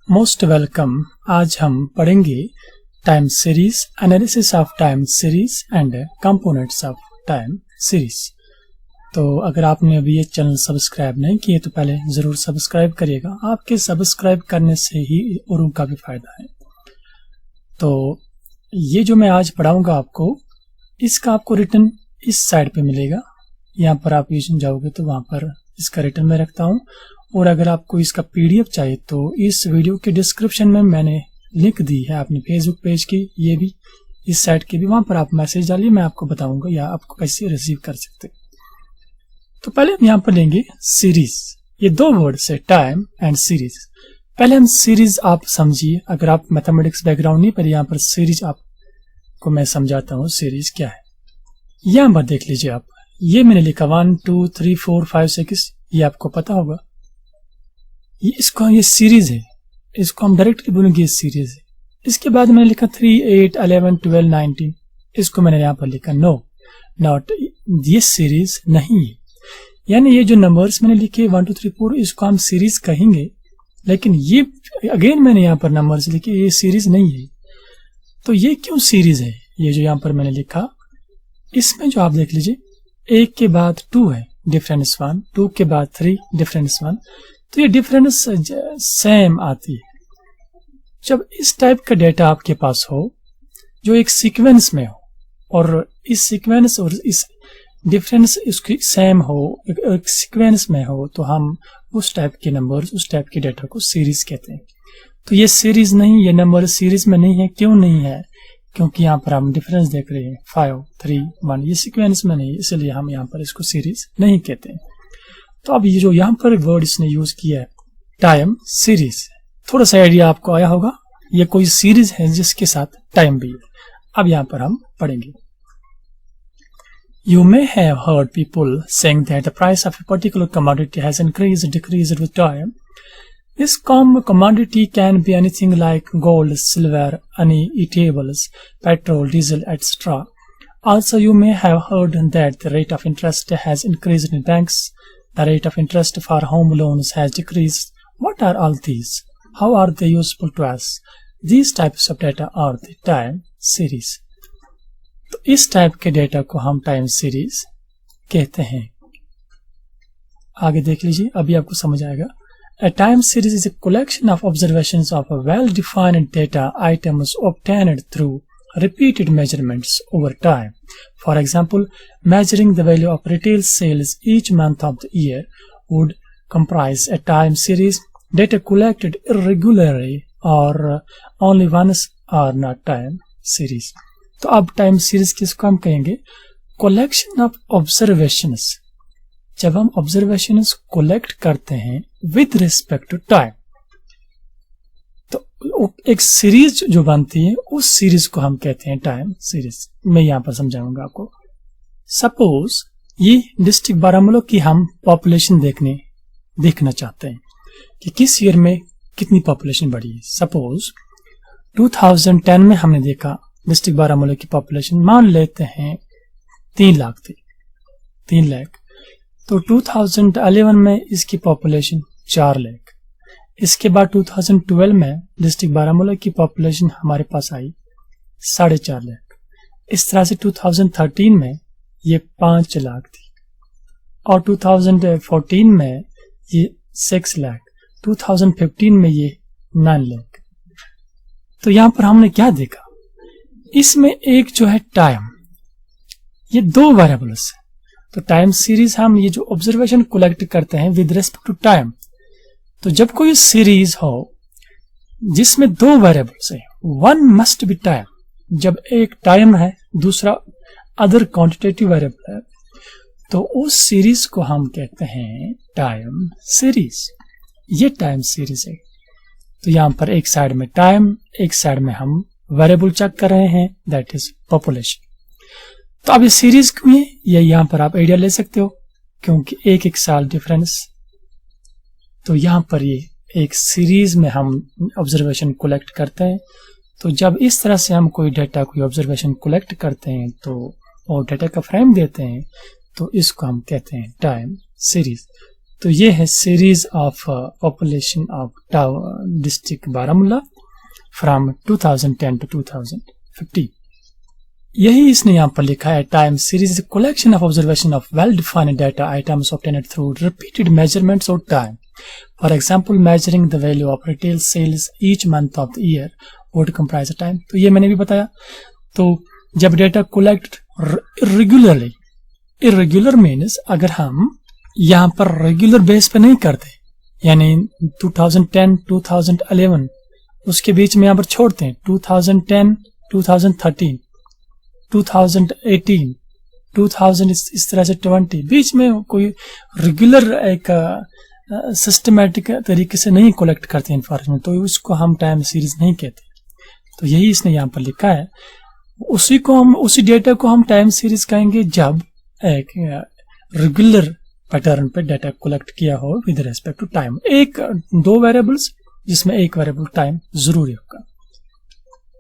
Most welcome. आज हम पढ़ेंगे time series, analysis of time series and components of time series. तो अगर आपने अभी ये चैनल सब्सक्राइब नहीं किए तो पहले ज़रूर सब्सक्राइब करिएगा। आपके सब्सक्राइब करने से ही औरों का भी फायदा है। तो ये जो मैं आज पढ़ाऊंगा आपको, इसका आपको रिटर्न इस साइड पे मिलेगा। यहाँ पर आप यूजन जाओगे तो वहाँ पर इसका रिटर्न मैं रखता हूँ। और अगर आपको इसका पीडीएफ चाहिए तो इस वीडियो के डिस्क्रिप्शन में मैंने लिंक दी है अपने फेसबुक पेज की, ये भी इस साइट की भी। वहां पर आप मैसेज डालिए, मैं आपको बताऊंगा या आपको कैसे रिसीव कर सकते। तो पहले हम यहाँ पर लेंगे सीरीज। ये दो वर्ड है, टाइम एंड सीरीज। पहले हम सीरीज आप समझिए। अगर आप मैथमेटिक्स बैकग्राउंड नहीं, पर यहाँ पर सीरीज आपको मैं समझाता हूँ सीरीज क्या है। यहाँ पर देख लीजिए आप, ये मैंने लिखा 1 2 3 4 5 6, ये आपको पता होगा। ये सीरीज है, इसको हम डायरेक्टली बोलेंगे ये सीरीज है। इसके बाद मैंने लिखा 3 8 11 12 19, इसको मैंने यहाँ पर लिखा नो नॉट, ये सीरीज नहीं है। यानी ये जो नंबर्स मैंने लिखे 1 2 3 4, इसको हम सीरीज कहेंगे, लेकिन ये अगेन मैंने यहाँ पर नंबर्स लिखे, ये सीरीज नहीं है। तो ये क्यों सीरीज है? ये जो यहाँ पर मैंने लिखा, इसमें जो आप देख लीजिए, 1 के बाद 2 है, डिफरेंस 1, 2 के बाद 3, डिफरेंस 1। तो ये डिफरेंस सेम आती है। जब इस टाइप का डेटा आपके पास हो जो एक सीक्वेंस में हो, और इस सीक्वेंस और इस डिफरेंस इसकी सेम हो, एक सीक्वेंस में हो, तो हम उस टाइप के नंबर्स, उस टाइप के डेटा को सीरीज कहते हैं। तो ये सीरीज नहीं, ये नंबर सीरीज में नहीं है। क्यों नहीं है? क्योंकि यहाँ पर हम डिफरेंस देख रहे हैं 5 3 1, ये सीक्वेंस में नहीं, इसलिए हम यहाँ पर इसको सीरीज नहीं कहते हैं। तो अब ये जो यहाँ पर वर्ड इसने यूज किया है, टाइम सीरीज, थोड़ा सा आइडिया आपको आया होगा। ये कोई सीरीज है जिसके साथ टाइम भी है। अब यहाँ पर हम पढ़ेंगे। You may have heard people saying that the price of a particular commodity has increased, decreased with time. This commodity can be anything like gold, silver, any eatables, petrol, diesel, etc. Also, you may have heard that the rate of interest has increased in banks. The rate of interest for home loans has decreased. What are all these? How are they useful to us? These types of data are the time series. तो इस type के data को हम time series कहते हैं। आगे देख लीजिए, अभी आपको समझ आएगा। A time series is a collection of observations of a well-defined data items obtained through repeated measurements over time. For example, measuring the value of retail sales each month of the year would comprise a time series. Data collected irregularly or only once are not time series. तो अब time series किसको हम कहेंगे? Collection of observations. जब हम observations collect करते हैं with respect to time, तो एक सीरीज जो बनती है, उस सीरीज को हम कहते हैं टाइम सीरीज। मैं यहां पर समझाऊंगा आपको। सपोज ये डिस्ट्रिक्ट बारामूला की हम पॉपुलेशन देखना चाहते हैं कि किस ईयर में कितनी पॉपुलेशन बढ़ी है। सपोज 2010 में हमने देखा डिस्ट्रिक्ट बारामूला की पॉपुलेशन, मान लेते हैं 3 लाख थी, 3 लाख। तो 2011 में इसकी पॉपुलेशन 4 लाख। इसके बाद 2012 में डिस्ट्रिक्ट बारामूला की पॉपुलेशन हमारे पास आई 4.5 लाख। इस तरह से 2013 में ये 5 लाख थी, और 2014 में ये 6 लाख, 2015 में ये 9 लाख। तो यहां पर हमने क्या देखा? इसमें एक जो है टाइम, ये 2 वेरिएबल्स है। तो टाइम सीरीज हम ये जो ऑब्जर्वेशन कलेक्ट करते हैं विद रिस्पेक्ट टू टाइम। तो जब कोई सीरीज हो जिसमें 2 वेरिएबल्स है, वन मस्ट बी टाइम। जब एक टाइम है, दूसरा अदर क्वांटिटेटिव वेरिएबल है, तो उस सीरीज को हम कहते हैं टाइम सीरीज। ये टाइम सीरीज है। तो यहां पर एक साइड में टाइम, एक साइड में हम वेरिएबल चेक कर रहे हैं, दैट इज पॉपुलेशन। तो अब ये सीरीज क्यों है, ये यहां पर आप आइडिया ले सकते हो, क्योंकि एक साल डिफरेंस। तो यहां पर ये एक सीरीज में हम ऑब्जर्वेशन कलेक्ट करते हैं। तो जब इस तरह से हम कोई डेटा, कोई ऑब्जर्वेशन कलेक्ट करते हैं, तो और डेटा का फ्रेम देते हैं, तो इसको हम कहते हैं टाइम सीरीज। तो ये है series of population of district Baramulla from 2010 to 2015। यही इसने यहाँ पर लिखा है, time series collection of observation of well defined data items obtained through repeated measurements of time. For example measuring the value of retail sales each month of the year would comprise time. तो ये मैंने भी बताया। तो जब data collect regularly, irregular means अगर हम यहाँ पर रेगुलर बेस पे नहीं करते, यानी 2010 2011 उसके बीच में यहाँ पर छोड़ते हैं, 2010 2013 2018 2000 इस तरह से 20 बीच में कोई रेगुलर एक सिस्टमैटिक तरीके से नहीं कलेक्ट करते इंफॉर्मेशन, तो उसको हम टाइम सीरीज नहीं कहते। तो यही इसने यहाँ पर लिखा है। उसी डेटा को हम टाइम सीरीज कहेंगे जब एक रेगुलर पैटर्न पे डाटा कलेक्ट किया हो विद रेस्पेक्ट टू टाइम। एक दो वेरिएबल्स जिसमें एक वेरिएबल टाइम जरूरी होगा।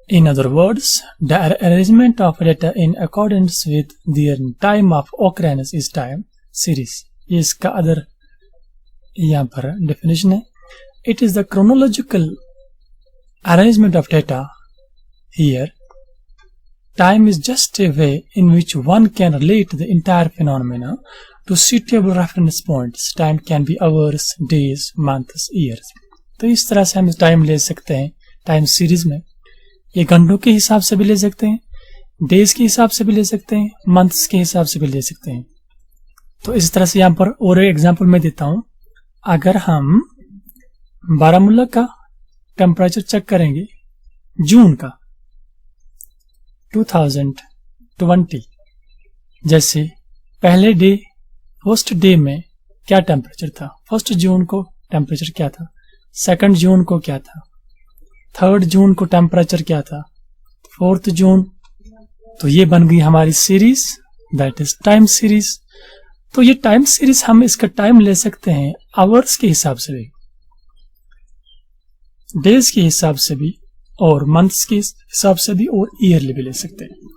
In other words, the arrangement of data in accordance with their time of occurrence is time series. ये इसका अदर यहाँ पर definition है। It is the chronological arrangement of data. Here, time is just a way in which one can relate the entire phenomena to suitable reference points. Time can be hours, days, months, years. तो इस तरह से हम time ले सकते हैं time series में। ये घंटों के हिसाब से भी ले सकते हैं, डेज के हिसाब से भी ले सकते हैं, मंथ्स के हिसाब से भी ले सकते हैं। तो इस तरह से यहाँ पर और एक एग्जांपल मैं देता हूं। अगर हम बारामूला का टेम्परेचर चेक करेंगे जून का 2020, जैसे पहले डे फर्स्ट डे में क्या टेम्परेचर था, फर्स्ट जून को टेम्परेचर क्या था, सेकंड जून को क्या था, थर्ड जून को टेम्परेचर क्या था, फोर्थ जून। तो ये बन गई हमारी series, that is time series. तो ये टाइम सीरीज हम इसका टाइम ले सकते हैं आवर्स के हिसाब से भी, डेज के हिसाब से भी, और मंथ्स के हिसाब से भी, और ईयरली भी ले सकते हैं।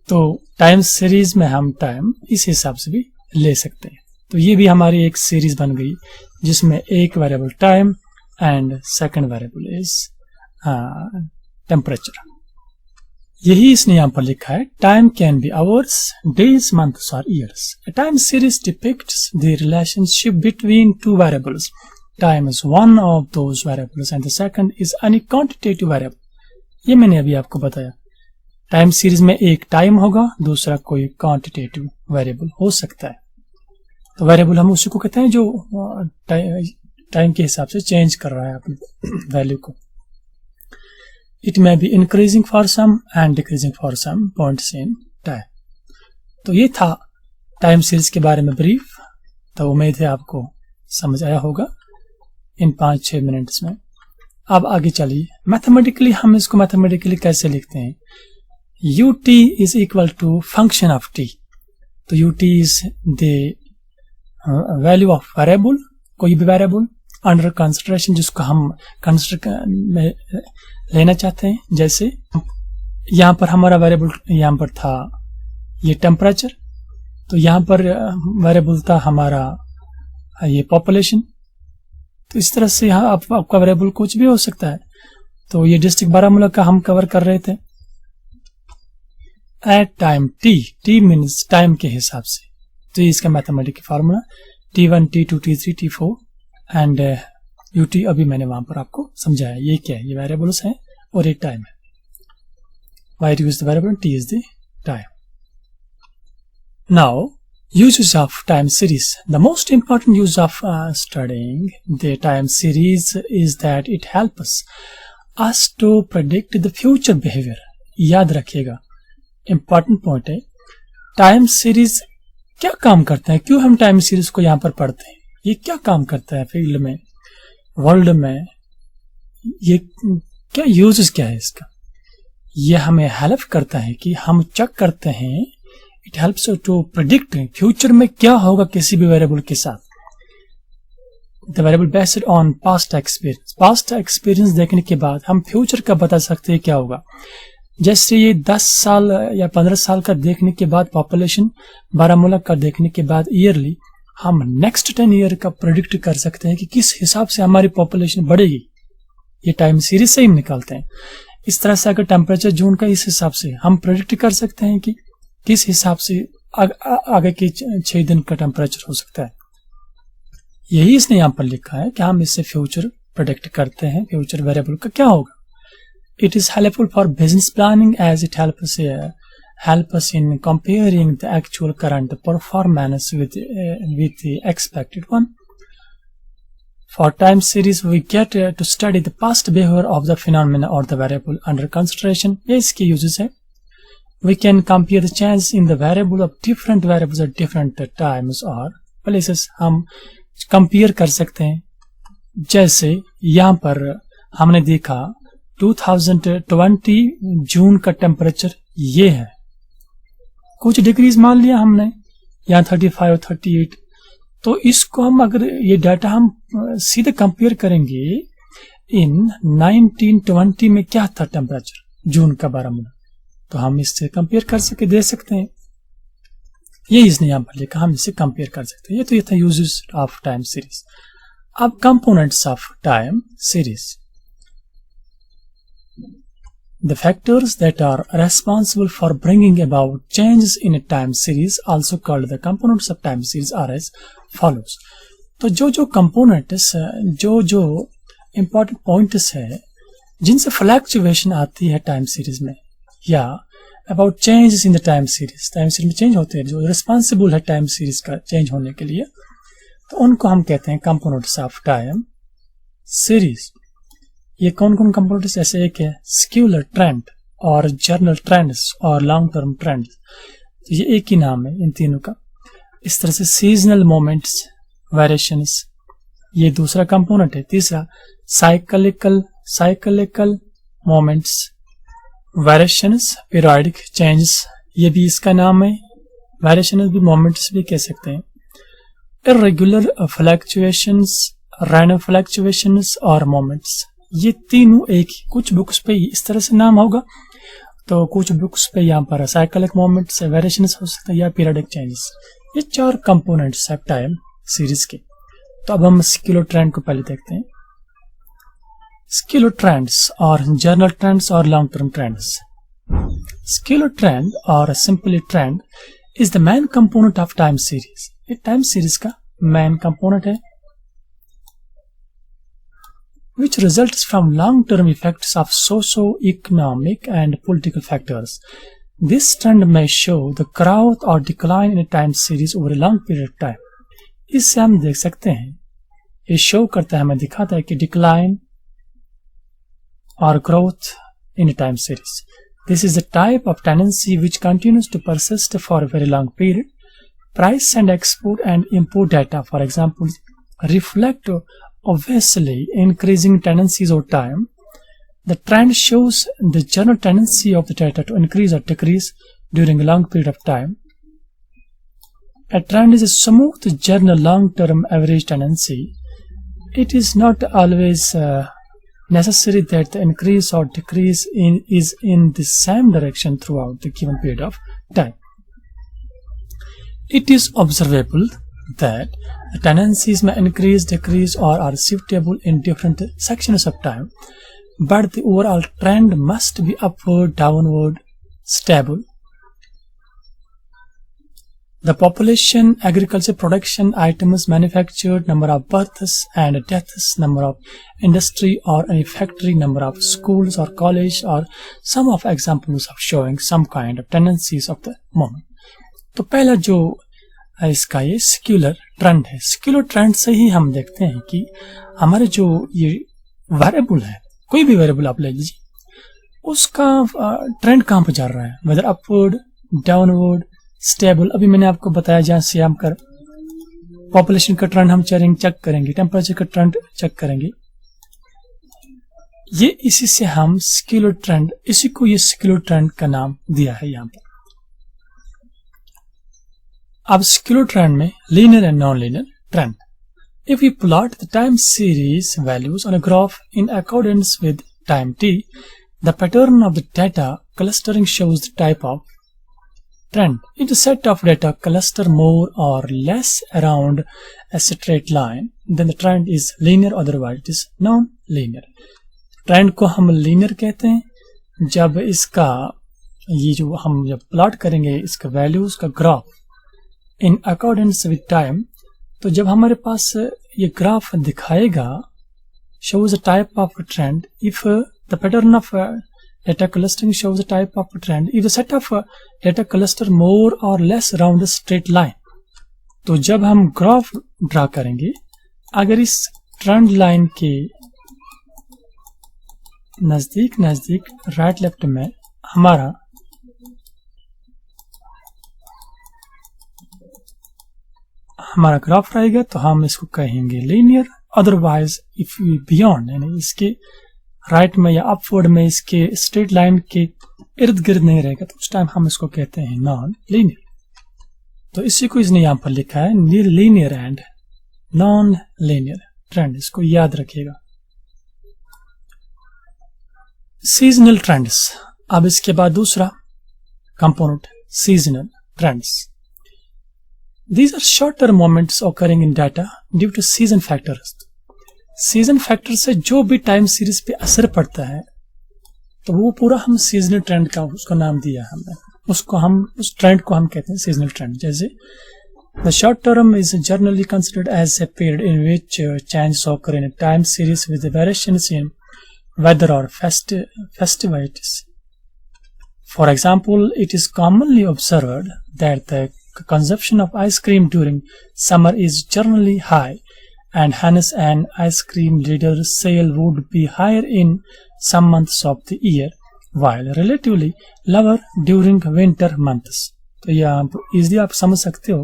तो टाइम सीरीज में हम टाइम इस हिसाब से भी ले सकते हैं। तो ये भी हमारी एक सीरीज बन गई जिसमें एक variable time and second variable is temperature. यही इसने यहां पर लिखा है, time can be hours, days, months और years. A time series depicts the relationship between two variables. Time is one of those variables and the second is any quantitative variable. ये मैंने अभी आपको बताया। टाइम सीरीज में एक time होगा, दूसरा कोई क्वांटिटेटिव वेरिएबल हो सकता है। तो वेरिएबल हम उसी को कहते हैं जो टाइम के हिसाब से चेंज कर रहा है अपनी वैल्यू को। It may be increasing for some and decreasing for some points in time. तो ये था टाइम सीरीज के बारे में ब्रीफ। तो उम्मीद है आपको समझ आया होगा इन 5-6 मिनट्स में। अब आगे चलिए, मैथमेटिकली हम इसको मैथमेटिकली कैसे लिखते हैं। ut is equal to function of t। तो ut is the value of variable, कोई भी वेरिएबल अंडर कंसिडरेशन जिसको हम कंसिडर में लेना चाहते हैं। जैसे यहाँ पर हमारा वेरिएबल यहाँ पर था ये टेम्परेचर, तो यहाँ पर वेरिएबल था हमारा ये पॉपुलेशन। तो इस तरह से यहाँ आपका वेरिएबल कुछ भी हो सकता है। तो ये डिस्ट्रिक्ट बारामूला का हम कवर कर रहे थे। At time t means time के हिसाब से। तो ये इसका mathematical formula T1 T2 T3 T4 and ut अभी मैंने वहां पर आपको समझाया। ये क्या है, ये वेरिएबल्स हैं और एक टाइम है। Why use the variable, t is the time. Now uses of time series. The most important use of studying the time series is that it helps us to predict the future behavior. याद रखिएगा, important point है। Time series क्या काम करता है, क्यों हम time series को यहाँ पर पढ़ते हैं, ये क्या काम करता है फील्ड में, वर्ल्ड में, ये क्या यूजेस क्या है इसका। ये हमें हेल्प करता है कि हम चेक करते हैं, it helps to predict future में क्या होगा किसी भी वेरिएबल के साथ। The variable based on past experience. Past experience देखने के बाद हम फ्यूचर का बता सकते हैं क्या होगा। जैसे ये 10 साल या 15 साल का देखने के बाद पॉपुलेशन बारामूला का देखने के बाद ईयरली हम नेक्स्ट 10 ईयर का प्रेडिक्ट कर सकते हैं कि किस हिसाब से हमारी पॉपुलेशन बढ़ेगी। ये टाइम सीरीज से ही निकालते हैं। इस तरह से अगर टेम्परेचर जून का, इस हिसाब से हम प्रेडिक्ट कर सकते हैं कि किस हिसाब से आगे के 6 दिन का टेम्परेचर हो सकता है। यही इसने यहाँ पर लिखा है कि हम इससे फ्यूचर प्रेडिक्ट करते हैं, फ्यूचर वेरिएबल का क्या होगा। It is helpful for business planning as it help us in comparing the actual current performance with the expected one. For time series, we get to study the past behavior of the phenomena or the variable under consideration. ये इसके uses है। We can compare the changes in the variable of different variables at different times or places. हम compare कर सकते हैं। जैसे यहाँ पर हमने देखा 2020 जून का टेम्परेचर ये है, कुछ डिग्रीज मान लिया हमने, यहाँ 35 38। तो इसको हम अगर ये डाटा हम सीधे कंपेयर करेंगे इन 1920 में क्या था टेम्परेचर जून का 12 महीना, तो हम इससे कंपेयर कर सके दे सकते हैं। ये इसने यहाँ पर लिखा, हम इससे कंपेयर कर सकते हैं। ये था यूजेस ऑफ टाइम सीरीज। अब components of time series, the factors that are responsible for bringing about changes in a time series, also called the components of time series, are as follows. तो जो components, जो important points है जिनसे fluctuation आती है time series में, या about changes in the time series में चेंज होते हैं, जो रिस्पॉन्सिबल है टाइम सीरीज का चेंज होने के लिए, तो उनको हम कहते हैं कंपोनेंट्स ऑफ टाइम सीरीज। ये कौन कौन कंपोनेंट्स, जैसे एक है स्केलर ट्रेंड और जर्नल ट्रेंड्स और लॉन्ग टर्म ट्रेंड्स, तो ये एक ही नाम है इन तीनों का। इस तरह से सीजनल मोमेंट्स वेरिएशंस, ये दूसरा कंपोनेंट है। तीसरा cyclical moments variations, periodic changes, ये भी इसका नाम है। वेरिएशंस भी मोमेंट्स भी कह सकते हैं। इर्रेगुलर फ्लक्चुएशंस, रैंडम फ्लक्चुएशंस और मोमेंट्स, ये तीनों एक ही, कुछ बुक्स पे इस तरह से नाम होगा, तो कुछ बुक्स पे यहाँ पर साइक्लिक मोमेंट्स, वेरिएशंस हो सकता है या पीरियोडिक चेंजेस। ये 4 कंपोनेंट्स है टाइम सीरीज के। तो अब हम स्केलर ट्रेंड को पहले देखते हैं। स्केलर ट्रेंड्स और जर्नल ट्रेंड्स और long term trends. Secular trend और simply trend is the main component of time series. ये टाइम सीरीज का मेन कंपोनेंट है, which results from long-term effects of socio-economic and political factors. This trend may show the growth or decline in a time series over a long period of time. इससे हम देख सकते हैं, ये show करता है, हमें दिखाता है कि डिक्लाइन और growth in a time series. This is the type of tendency which continues to persist for a very long period. Price and export and import data, for example, reflect obviously increasing tendencies over time. The trend shows the general tendency of the data to increase or decrease during a long period of time. A trend is a smooth general long-term average tendency. It is not always necessary that the increase or decrease is in the same direction throughout the given period of time. It is observable that the tendencies may increase, decrease or are suitable in different sections of time, but the overall trend must be upward, downward, stable. The population, agriculture production, items manufactured, number of births and deaths, number of industry or any factory, number of schools or college, or some of examples of showing some kind of tendencies of the moment. तो पहला जो इसका ये scalar trend है। Scalar trend से ही हम देखते हैं कि हमारे जो ये वेरिएबल है, कोई भी वेरिएबल आप ले लीजिए, उसका ट्रेंड कहाँ पर जा रहा है, वेदर अपवर्ड, डाउनवर्ड, स्टेबल। अभी मैंने आपको बताया, जहाँ से हम कर पॉपुलेशन का ट्रेंड हम चेक करेंगे, टेम्परेचर का ट्रेंड चेक करेंगे, ये इसी से हम स्केलर ट्रेंड, इसी को ये स्केलर ट्रेंड का नाम दिया है यहाँ पर। अब स्केलर ट्रेंड में linear and non linear trend. If we plot the time series values on a graph in accordance with time t, the pattern of the data clustering shows the type of trend. If the set of data cluster more or less around a straight line, then the trend is linear, otherwise it is non-linear. Trend को हम linear कहते हैं जब इसका ये जो हम जब प्लॉट करेंगे इसका वैल्यूज का graph in accordance with time, तो जब हमारे पास ये ग्राफ दिखाएगा shows a type of a trend. If the pattern of data clustering shows a type of a trend, if the set of data cluster more or less around a straight line, तो जब हम graph draw करेंगे अगर इस trend line के नजदीक नजदीक right left में हमारा ग्राफ रहेगा तो हम इसको कहेंगे linear. Otherwise if you beyond यानी इसके राइट में या अपवर्ड में इसके स्ट्रेट लाइन के इर्द गिर्द नहीं रहेगा तो उस टाइम हम इसको कहते हैं नॉन लीनियर। तो इसी को इसने यहाँ पर लिखा है linear and non linear trend, इसको याद रखिएगा। सीजनल ट्रेंड्स, अब इसके बाद दूसरा component seasonal trends. These are short-term moments occurring in data due to season factors. Season factor से जो भी टाइम सीरीज पे असर पड़ता है तो वो पूरा हम सीजनल ट्रेंड का उसका नाम दिया है हमने, उसको हम उस ट्रेंड को हम कहते हैं सीजनल ट्रेंड। जैसे the short term is generally considered as a period in which changes occur in a time series with the variations in weather or festivities. For example, it is commonly observed that the consumption of ice cream during summer is generally high, and hence an ice cream leader sale would be higher in some months of the year, while relatively lower during winter months. तो यहाँ easily आप समझ सकते हो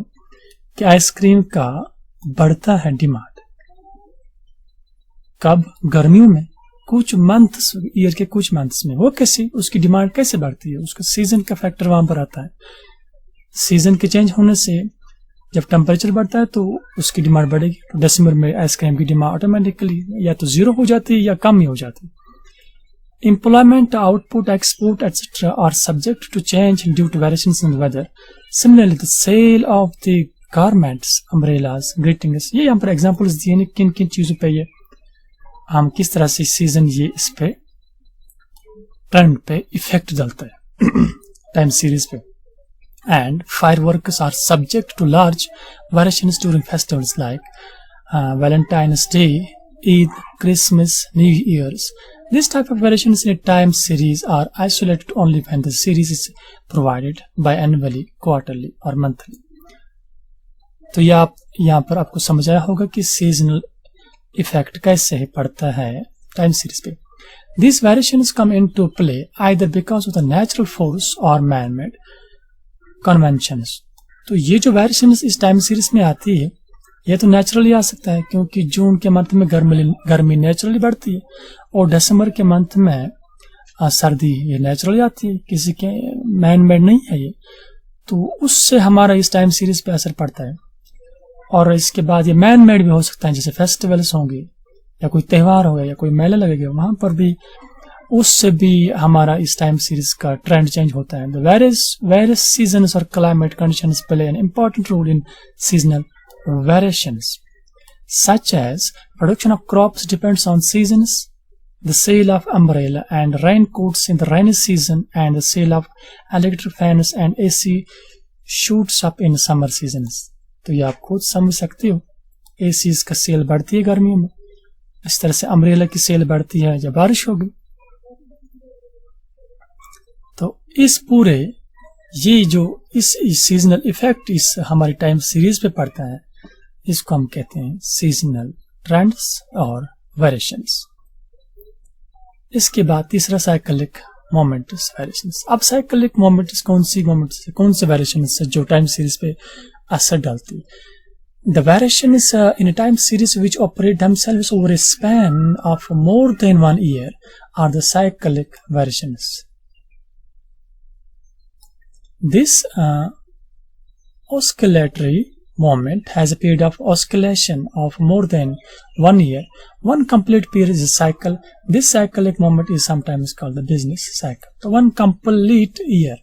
कि ice cream का बढ़ता है डिमांड कब, गर्मियों में, कुछ मंथ्स, ईयर के कुछ मंथ्स में। वो कैसे, उसकी डिमांड कैसे बढ़ती है, उसका सीजन का फैक्टर वहां पर आता है। सीजन के चेंज होने से जब टेम्परेचर बढ़ता है तो उसकी डिमांड बढ़ेगी। तो दिसंबर में आइसक्रीम की डिमांड ऑटोमेटिकली या तो जीरो हो जाती है या कम ही हो जाती है। Employment, output, export etcetera are subject to change due to variations in the weather. Similarly the sale of the garments, umbrellas, greetings, ये यहाँ पर एग्जांपल्स दिए हैं किन किन चीजों पे ये हम किस तरह से सीजन ये इस पे ट्रेंड पे इफेक्ट डालता है टाइम सीरीज पे। And fireworks are subject to large variations during festivals like Valentine's Day, Eid, Christmas, New Year's. This type of variations in a time series are isolated only when the series is provided by annually, quarterly or monthly. तो ये आप यहाँ पर आपको समझ आया होगा कि सीजनल इफेक्ट कैसे पड़ता है टाइम सीरीज पे। These variations come into play either because of the natural force or man-made conventions. तो ये जो वेरिएशंस इस टाइम सीरीज में आती है ये तो नेचुरली आ सकता है क्योंकि जून के मंथ में गर्मी नेचुरली बढ़ती है और दिसंबर के मंथ में सर्दी ये नेचुरली आती है, किसी के मैन मेड नहीं है ये। तो उससे हमारा इस टाइम सीरीज पे असर पड़ता है। और इसके बाद ये मैन मेड भी हो सकता है, जैसे फेस्टिवल्स होंगे या कोई त्यौहार होगा या कोई मेला लगेगा, वहां पर भी उससे भी हमारा इस टाइम सीरीज का ट्रेंड चेंज होता है। various seasons or climate conditions play an important role in seasonal variations, such as production of crops depends on seasons, the sale of umbrella and raincoats in the rainy season, and the sale of electric fans and AC shoots up in summer seasons. तो ये आप खुद समझ सकते हो, ACs का cell बढ़ती है गर्मियों में, इस तरह से अम्ब्रेला की सेल बढ़ती है जब बारिश होगी। तो इस पूरे ये जो इस सीजनल इफेक्ट इस हमारी टाइम सीरीज पे पड़ता है इसको हम कहते हैं सीजनल ट्रेंड्स और वेरिएशंस। इसके बाद तीसरा साइक्लिक मोमेंट्स वेरिएशंस। अब साइक्लिक मोमेंट्स कौन से वेरिएशंस है जो टाइम सीरीज पे असर डालती है? The variations in a time series which operate themselves over a span of more than 1 year are the cyclic variations. This oscillatory moment has a period of oscillation of more than 1 year. One complete period is a cycle. This cyclic moment is sometimes called the business cycle. So one complete year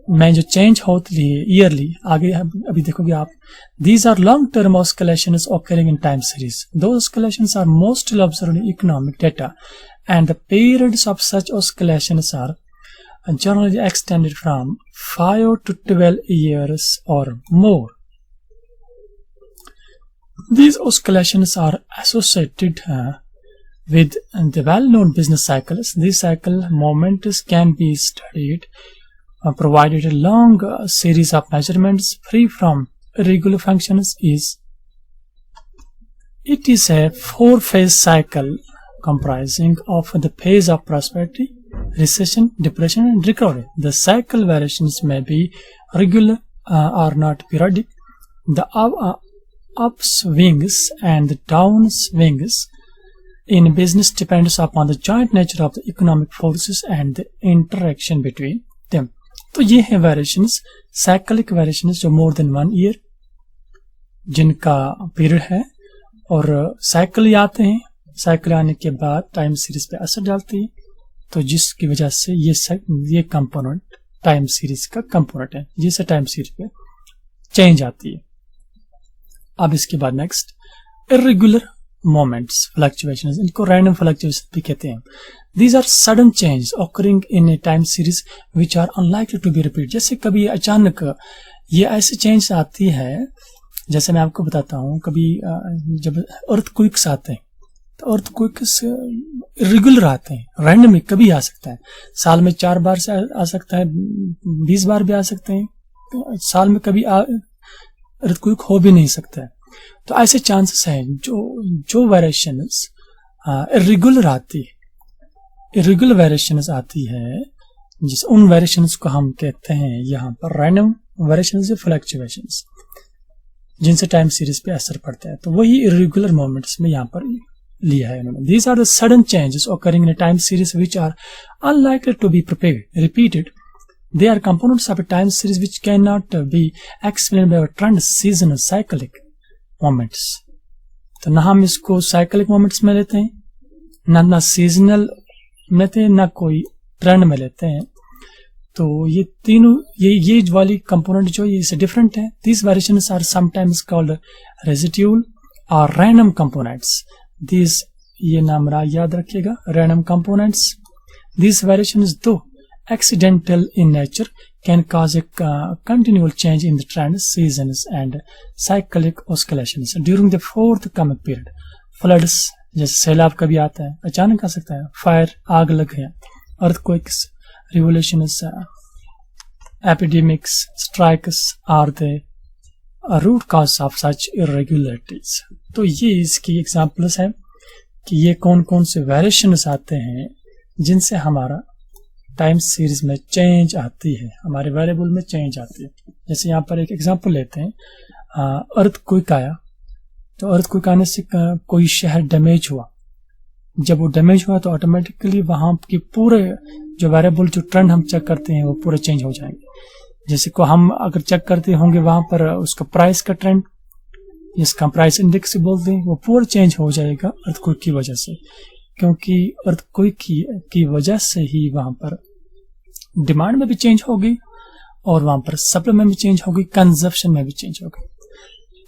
में जो change होती है yearly, आगे अभी देखोगे आप, these are long term oscillations occurring in time series. Those oscillations are mostly observed in economic data, and the periods of such oscillations are generally extended from 5 to 12 years or more. These oscillations are associated with the well-known business cycles. These cycle moments can be studied provided a long series of measurements free from irregular functions is. It is a four-phase cycle comprising of the phase of prosperity, recession, depression, and recovery. The cycle variations may be regular or not periodic. The upswings and the downswings in business depends upon the joint nature of the economic forces and the interaction between them. तो ये है variations, cyclic variations जो more than 1 year जिनका period है, और cycle आते हैं, cycle आने के बाद टाइम सीरीज पे असर डालती है, तो जिसकी वजह से ये कंपोनेंट टाइम सीरीज का कंपोनेंट है, जिससे टाइम सीरीज पे चेंज आती है। अब इसके बाद नेक्स्ट इर्रेगुलर मोमेंट्स, फ्लक्चुएशंस, इनको रैंडम फ्लक्चुएशन भी कहते हैं। These are sudden changes occurring in a time series which are unlikely to be repeated. जैसे कभी अचानक ये ऐसे चेंज आती है, जैसे मैं आपको बताता हूँ, कभी जब अर्थक्वेक्स आते हैं तो अर्थक्वेक्स इर्रेगुलर आते हैं, रैंडमली कभी आ सकता है, साल में 4 बार से आ सकता है, 20 बार भी आ सकते हैं, साल में कभी अर्थक्वेक हो भी नहीं सकता है। तो ऐसे चांसेस हैं जो वेरिएशंस इर्रेगुलर आती है, इरेगुलर वेरिएशंस आती है, जिस उन वेरिएशंस को हम कहते हैं यहाँ पर रैंडम वेरिएशंस या फ्लक्चुएशंस, जिनसे टाइम सीरीज पे असर पड़ता है। तो वही इरेगुलर मोमेंट्स में यहाँ पर लिया है उन्होंने। These are the sudden changes occurring in a time series which are unlikely to be repeated. They are components of a time series which cannot be explained by a trend, seasonal, cyclic moments. तो ना हम इसको cyclic moments में लेते हैं, ना seasonal लेते हैं, ना कोई ट्रेंड में लेते हैं। तो ये तीनों ये वाली कंपोनेंट जो ये इससे डिफरेंट है। These variations are sometimes called residual or random components. These ये नाम याद रखिएगा, random components. These variations, though accidental in nature, can cause a continual change in the trends, seasons and cyclic oscillations during the forthcoming period. Floods, जैसे सैलाब कभी आता है, अचानक आ सकता है, फायर, आग लग गया, earthquakes, revolutions, epidemics, strikes are the root cause of such irregularities. तो ये इसकी एग्जांपल्स हैं कि ये कौन कौन से वेरिएशंस आते हैं जिनसे हमारा टाइम सीरीज में चेंज आती है, हमारे वेरिएबल में चेंज आती है। जैसे यहाँ पर एक एग्जांपल लेते हैं, अर्थक्वेक आया, तो अर्थक्वेक आने से कोई शहर डैमेज हुआ, जब वो डैमेज हुआ तो ऑटोमेटिकली वहां की पूरे जो वेरिएबल जो ट्रेंड हम चेक करते हैं वो पूरे चेंज हो जाएंगे। जैसे को हम अगर चेक करते होंगे वहां पर उसका प्राइस का ट्रेंड, जिसका प्राइस इंडेक्स बोलते हैं, वो पूरा चेंज हो जाएगा अर्थक्वेक की वजह से, क्योंकि अर्थक्वेक की वजह से ही वहां पर डिमांड में भी चेंज होगी और वहां पर सप्लाई में भी चेंज होगी, कंजप्शन में भी चेंज होगी।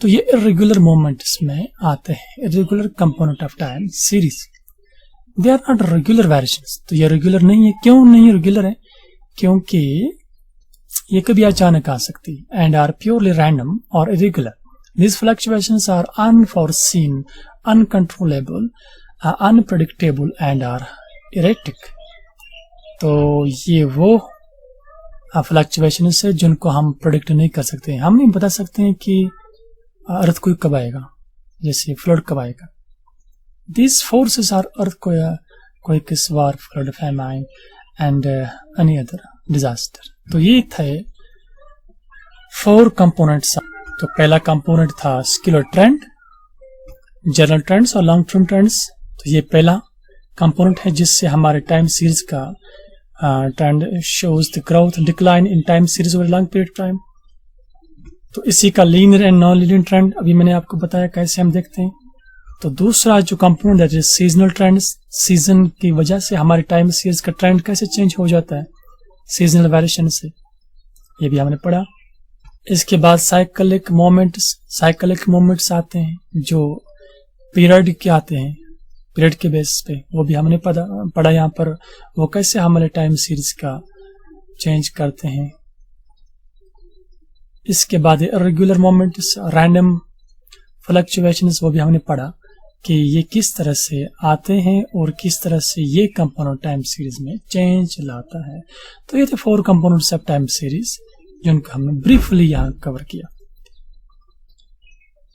तो ये इरेगुलर मोमेंट्स में आते हैं, irregular component of time series. They are not regular variations. तो ये रेगुलर नहीं है। क्यों नहीं रेगुलर है? क्योंकि ये कभी अचानक आ सकती है, एंड आर प्योरली रैंडम और irregular. These fluctuations are unforeseen, uncontrollable, unpredictable and are erratic. तो ये वो फ्लक्चुएशंस है जिनको हम प्रोडिक्ट नहीं कर सकते हैं। हम नहीं बता सकते हैं कि अर्थक्वेक कब आएगा, जैसे फ्लड कब आएगा। These forces are earthquakes, war, flood, famine and any other disaster. तो ये थे 4 कंपोनेंट्स। तो पहला कंपोनेंट था स्केलर ट्रेंड, जनरल ट्रेंड्स और लॉन्ग टर्म ट्रेंड्स। तो ये पहला कंपोनेंट है जिससे हमारे टाइम सीरीज का trend shows the growth decline in time series over long period time. तो इसी का linear and non linear trend अभी मैंने आपको बताया कैसे हम देखते हैं। तो दूसरा जो कंपोनेंट है सीजनल ट्रेंड्स, सीजन की वजह से हमारे टाइम सीरीज का ट्रेंड कैसे चेंज हो जाता है सीजनल वेरिएशन से। ये भी हमने पढ़ा। इसके बाद साइक्लिक मोमेंट्स आते हैं जो पीरियड के आते हैं, पीरियड के बेसिस पे, वो भी हमने पढ़ा यहाँ पर, वो कैसे हमारे टाइम सीरीज का चेंज करते हैं। इसके बाद इर्रेगुलर मोमेंट्स, रैंडम फ्लक्चुएशंस, वो भी हमने पढ़ा कि ये किस तरह से आते हैं और किस तरह से ये कंपोनेंट टाइम सीरीज में चेंज लाता है। तो ये थे 4 कंपोनेंट्स ऑफ टाइम सीरीज जिनको हमने ब्रीफली यहाँ कवर किया।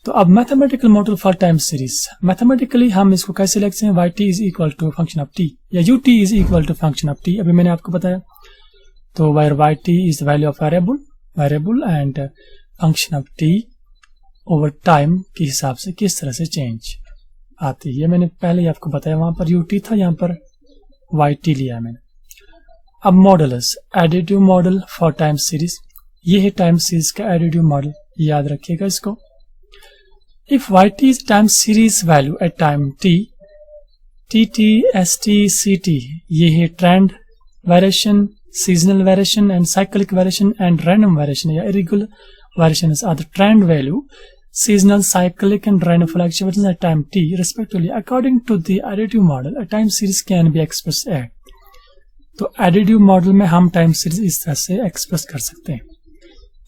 तो अब mathematical model for time series, mathematically हम इसको कैसे लिखते हैं, yt is equal to function of t या ut is equal to function of t, अभी मैंने आपको बताया। तो where yt is the value of variable and function of t over time के हिसाब से किस तरह से चेंज आती है, मैंने पहले ही आपको बताया। वहां पर ut था, यहाँ पर yt लिया मैंने। अब models, additive model for time series, ये है टाइम सीरीज का एडिटिव मॉडल, याद रखिएगा इसको। If yt is time series value at time t, tt, st, ct, ये है trend variation, seasonal variation and cyclic variation and random variation या irregular variations are the trend value, seasonal, cyclic and random fluctuations at time t respectively. According to the additive model, a time series can be expressed at, तो additive model में हम time series इस तरह से express कर सकते हैं।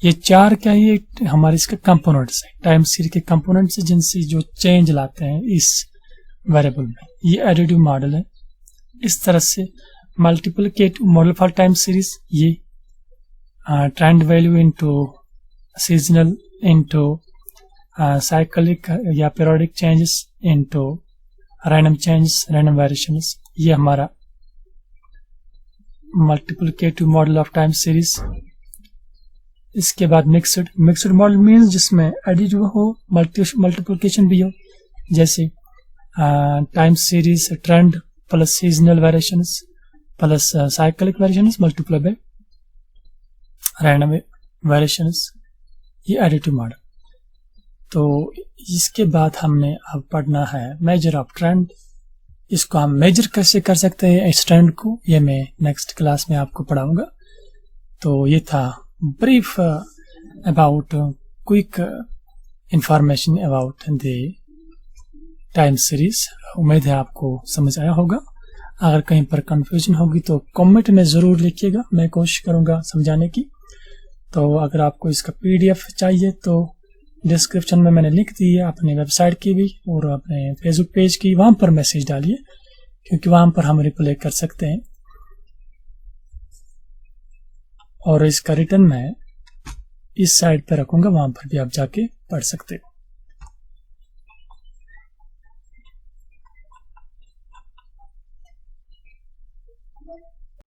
ये 4 क्या है, ये हमारे इसके कंपोनेंट्स है, टाइम सीरीज के कंपोनेंट्स जिनसे जो चेंज लाते हैं इस वेरिएबल में, ये एडिटिव मॉडल है। इस तरह से multiplicative model for time series, ये trend value into seasonal into cyclic या periodic changes into random changes, random variations, ये हमारा multiplicative model of time series. इसके बाद मिक्सड मॉडल मीन्स जिसमें एडिटिव हो, मल्टीप्लिकेशन भी हो, जैसे time series trend plus seasonal variations plus cyclic variations multiply by random variations, ये एडिटिव मॉडल। तो इसके बाद हमने अब पढ़ना है मेजर ऑफ ट्रेंड। इसको हम मेजर कैसे कर सकते हैं इस ट्रेंड को, ये मैं नेक्स्ट क्लास में आपको पढ़ाऊंगा। तो ये था brief about quick information about the time series। उम्मीद है आपको समझ आया होगा। अगर कहीं पर कंफ्यूजन होगी तो कमेंट में ज़रूर लिखिएगा, मैं कोशिश करूंगा समझाने की। तो अगर आपको इसका PDF चाहिए तो डिस्क्रिप्शन में मैंने लिख दी है अपनी वेबसाइट की भी और अपने फेसबुक पेज की, वहां पर मैसेज डालिए क्योंकि वहां पर हम रिप्लाई कर सकते हैं। और इसका रिटर्न मैं इस साइड पे रखूंगा, वहां पर भी आप जाके पढ़ सकते हो।